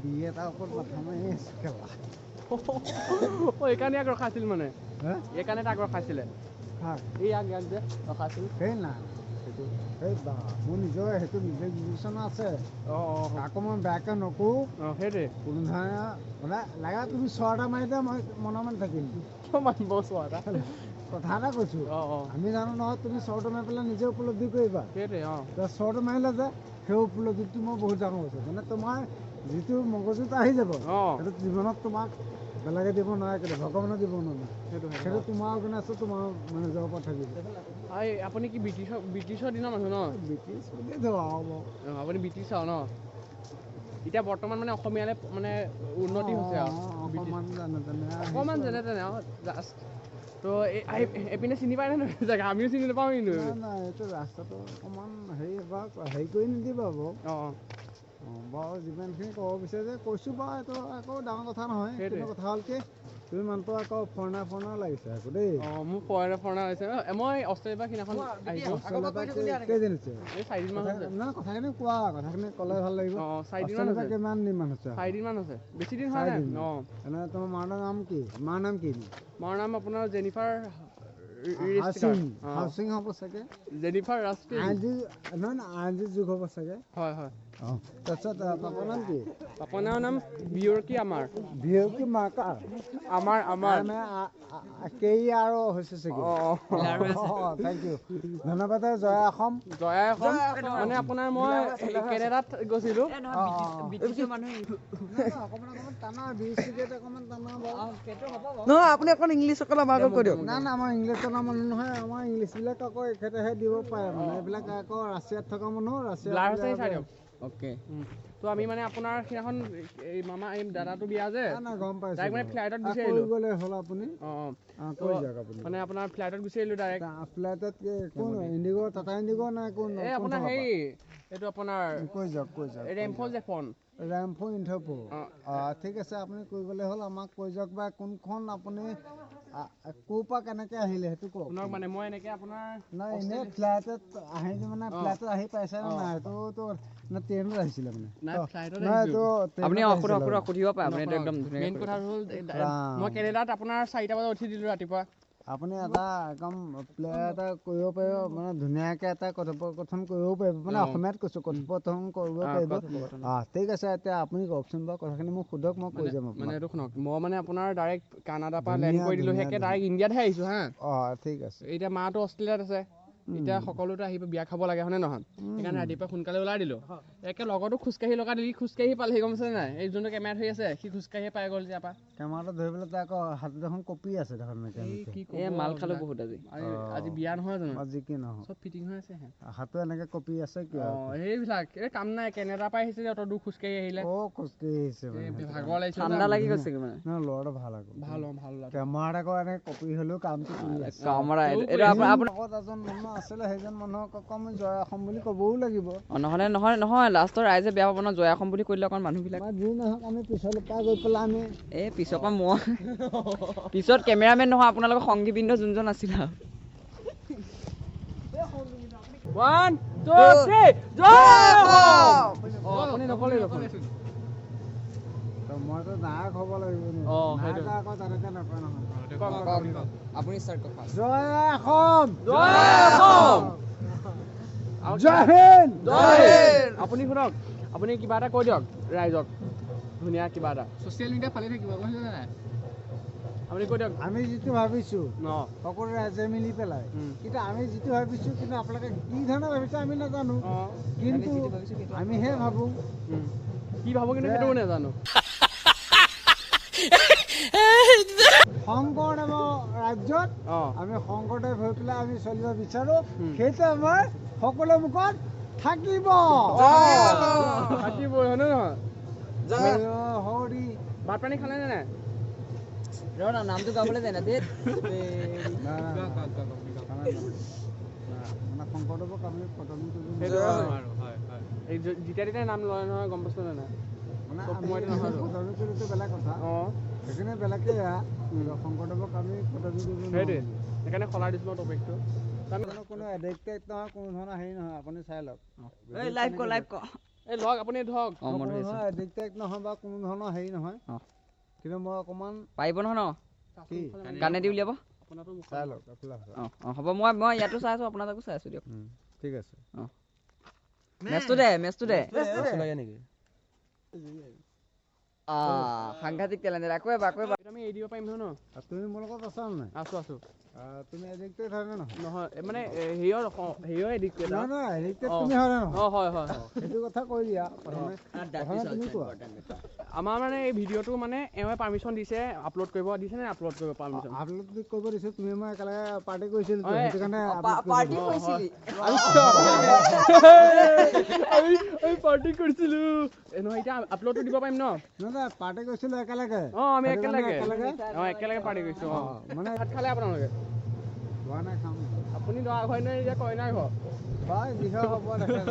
বিয়ে এটাৰ ওপৰত মাথা মাৰি আছো কেলা এইকাৰণে ৰখাইছিল মানে এইকাৰণে তাক ৰখাইছিলে এই ইয়াক যে ৰখাইছিল সেই না সেই বা মোৰ নিজৰ সেইটো নিজে বিবেচনা আছে আকৌ মই বেয়াকৈ নকওঁ সেইটোৱে কোনো ধৰণে মানে লাগে তুমি চৰটা মাৰি দিয়া মই মনে মনে থাকিম কথা এটা কৈছো আমি জানো নহয় তুমি চৰটো মাৰি পেলাই নিজে উপলব্ধি কৰিবা সেইটোৱে চৰটো মাৰিলে যে সেই উপলব্ধিটো মই বহুত ডাঙৰ হৈছোঁ মানে তোমাৰ যিটো মগজুত আহি যাব সেইটো জীৱনত তোমাক বেলেগে দিব নোৱাৰে কেতিয়া ভগৱানে দিব নোৱাৰে সেইটো তোমাৰ গুণ আছে তোমাৰ মানে যাব পৰা থাকিব আপুনি কি ব্ৰিটিছৰ দিনৰ মানুহ ন ব্ৰিটিছ বুলি ধৰা আপুনি ব্ৰিটিছৰ ন এতিয়া বৰ্তমান মানে অসমীয়ালে মানে উন্নতি হৈছে আৰু অকণমান যেনে তেনে আৰু জাষ্ট তো এইপিনে চিনি পাই নহয় জেগা আমিও চিনি নাপাওঁ কিন্তু নাই এইটো ৰাস্তাটো অকণমান হেৰি কৰি নিদিবা বাৰু বাৰু যিমানখিনি ক'ব বিচাৰে কৈছোঁ বাৰু এইটো আকৌ ডাঙৰ কথা নহয় কিন্তু কথা হ'ল কি তুমি মানুহটো আকৌ ফৰেনাৰ লাগিছে আকৌ দেই মোৰ ফৰেনাৰ হৈছে মই অষ্ট্ৰেলিয়াৰ পৰা সিদিনাখন আহিছোঁ কেইদিন হৈছে এই 4 দিনমান হৈছে নহয় কথাখিনি কোৱা কথাখিনি ক'লে ভাল লাগিব কিমান দিনমান হৈছে 4 দিনমান হৈছে বেছি দিন হোৱা নাই এনে তোমাৰ মাৰ নাম কি মাৰ নাম কি মাৰ নাম আপোনাৰ জেনিফাৰ হাউচিং হ'ব চাগে জেনিফাৰ ৰাষ্ট্ৰীয় আইনজি যুগ হ'ব চাগে হয় হয় তাৰপিছত পাপৰ নাম কি পাপনৰ নাম বিয়ৰ্কি বিয়ৰ্কি মাৰ্কাৰ আমাৰ কেই আৰু হৈছে চাগে থেংক ইউ ধন্যবাদ জয়া অসম মানে আপোনাৰ মই কেনেডাত গৈছিলোঁ নহয় আপুনি অকণ ইংলিছ অকণ আমাক কৈ দিয়ক না আমাৰ ইংলিছৰ মানুহ নহয় আমাৰ ইংলিছবিলাক আকৌ এখেতেহে দিব পাৰে মানে এইবিলাক আকৌ ৰাছিয়াত থকা মানুহ ৰাছিয়া অ'কে তো আমি মানে আপোনাৰ সেইদিনাখন এই মামা এই দাদাটো বিয়া যে গম পাইছোঁ ডাইৰেক্ট মানে ফ্লাইটত গুচি আহিলোঁ গ'লে হ'ল আপুনি কৈ যাওক আপুনি মানে আপোনাৰ ফ্লাইটত গুচি আহিলোঁ ডাইৰেক্ট ফ্লাইটত কোন ইণ্ডিগ' টাটা ইণ্ডিগ' নাই কোন এই আপোনাৰ হেৰি এইটো আপোনাৰ কৈ যাওক ৰেমফ জেফন ৰেমফ ইণ্টাৰপো ঠিক আছে আপুনি কৈ গ'লে হ'ল আমাক কৈ যাওক বা কোনখন আপুনি ক'ৰ পৰা কেনেকৈ আহিলে সেইটো কওক মানে মই এনেকৈ আপোনাৰ নাই এনেই ফ্লাইটত আহি মানে ফ্লাইটত আহি পাইছে নে নাই এইটোতো না ট্ৰেইনত আহিছিলে মানে আপুনি সুধিব পাৰে আপুনি একদম মেইন কথা হ'ল মই কেনেডাত আপোনাৰ 4টা বজাত উঠি দিলোঁ ৰাতিপুৱা আপুনি এটা একদম প্লেয়াৰ এটা কৰিব পাৰিব মানে ধুনীয়াকৈ এটা কথোপকথন কৰিব পাৰিব মানে অসমীয়াত কৈছোঁ কথোপকথন কৰিব পাৰিব ঠিক আছে এতিয়া আপুনি কওকচোন বাৰু কথাখিনি মোক সোধক মই কৈ যাম মানে এইটো শুনক মই মানে আপোনাৰ ডাইৰেক্ট কানাডাৰ পৰা লেণ্ড কৰি দিলোঁ সেইকে ডাইৰেক্ট ইণ্ডিয়াতহে আহিছোঁ হা ঠিক আছে এতিয়া মাটো অষ্ট্ৰেলিয়াত আছে এতিয়া সকলোতে আহিব বিয়া খাব লাগে হয়নে নহয় সেইকাৰণে ৰাতিপুৱা সোনকালে ওলাই দিলোঁ একে লগতো খোজকাঢ়ি লগা দিলি খোজকাঢ়ি পালেহি গম পাইছে নাই এই যোনটো কেমেৰাত হৈ আছে সি খোজকাঢ়ি পাই গ'ল ইয়াৰ পৰা কেমেৰাটো ধৰিবলৈ তাৰ আকৌ হাতত এখন কপি আছে দেখোন মাল খালো বহুত আজি বিয়া নহয় জানো আজি কি নহয় চব ফিটিং হৈ আছে হাতো এনেকে কপি আছে কিয় সেইবিলাক এই কাম নাই কেনেডাৰ পৰা আহিছে যে অত দূৰ খোজকাঢ়ি আহিলে খোজকাঢ়ি আহিছে ভাগৰ লাগিছে ঠাণ্ডা লাগি গৈছে মানে ল'ৰাটো ভাল আকৌ ভাল কেমেৰাত আকৌ এনেকে কপি হ'লেও কামটো কৰি আছে এজন মানুহ আছিলে সেইজন মানুহক আকৌ আমি জয় অসম বুলি ক'বও লাগিব নহয় লাষ্টৰ ৰাইজে বেয়া পাব ন জয় অসম বুলি কৈ দিলে অকণ মানুহবিলাক যি নহওক আমি পিছলৈ পৰা গৈ পেলাই আমি এই পিছৰ পৰা মই পিছত কেমেৰামেন নহয় আপোনালোকৰ সংগীবৃন্দ যোনজন আছিল আৰু 1 2 3 জয় আপুনি নকলে মইতো নায়ক হ'ব লাগিব নায়ক আকৌ তেনেকৈ নকয় নহয় আপুনি ষ্টাৰ্ট কৰক জয় অসম জয় হিন্দ আপুনি শুনক আপুনি কিবা এটা কৈ দিয়ক ৰাইজক ধুনীয়া কিবা এটা ছ'চিয়েল মিডিয়া ফালি থাকিব নাই আপুনি কৈ দিয়ক আমি যিটো ভাবিছোঁ সকলো ৰাইজে মিলি পেলাই কিন্তু আমি যিটো ভাবিছোঁ কিন্তু আপোনালোকে কি ধৰণে ভাবিছে আমি নাজানো কিন্তু আমিহে ভাবোঁ কি ভাবোঁ কিন্তু সেইটো নাজানো শংকৰদেৱৰ ৰাজ্যত আমি শংকৰদেৱ হৈ পেলাই আমি চলিব বিচাৰোঁ সেইটো আমাৰ সকলো মুখত থাকিব থাকিবই হয়নে নহয় হৰি ভাত পানী খালে নে নাই নামটো গাবলৈ যায় না দেই শংকৰদেৱক আমি পতন কৰিব এই যেতিয়া নাম লয় নহয় গম পাইছোঁ নে নাই বেলেগ কথা সেইখিনি বেলেগকে শংকৰদেৱক আমি পতন কৰিব সেইটোৱে সেইকাৰণে সলাই দিছোঁ মই টপিকটো কোনো এডিক্টেড নহয় কোনো ধৰণৰ হেৰি নহয় আপুনি চাই লওক এই লওক আপুনি ধৰক মই ধৰি আছো এডিক্টেড নহয় বা কোনো ধৰণৰ হেৰি নহয় কিন্তু মই অকণমান পাৰিব নহয় ন কি গানেদি উলিয়াব চাই লওক হ'ব মই ইয়াতো চাই আছো আপোনাৰ তাকো চাই আছো দিয়ক ঠিক আছে মেচটো দে সাংঘাতিক টেলেণ্টেড আকৌ এবাৰ আমি এৰি দিব পাৰিম নহয় ন তুমি মোৰ লগত আছা নাই আছো তুমি এডিক্টেড হয় নে নহয় নহয় মানে হেৰিয়ৰ এডিক্টেড নহয় এডিক্টেড তুমি হয় নে নহয় হয় সেইটো কথা কৈ দিয়া প্ৰথমে তুমি কোৱা আমাৰ মানে এই ভিডিঅ'টো মানে এওঁৱে পাৰ্মিশ্যন দিছে আপলোড কৰিব দিছে নে আপলোড কৰিব পাৰ্মিশ্যন আপলোড কৰিব দিছে তুমি মই একেলগে পাৰ্টি কৰিছিলো সেইটো কাৰণে আমি পাৰ্টি কৰিছিলো নহয় এতিয়া আপলোডটো দিব পাৰিম ন নহয় পাৰ্টি কৰিছিলো একেলগে আমি একেলগে পাৰ্টি কৰিছো মানে ভাত খালে আপোনালোকে খোৱা নাই খাম আপুনি দৰা ঘৰ নে এতিয়া কইনাৰ ঘৰ বা যিহে হ'ব দেখা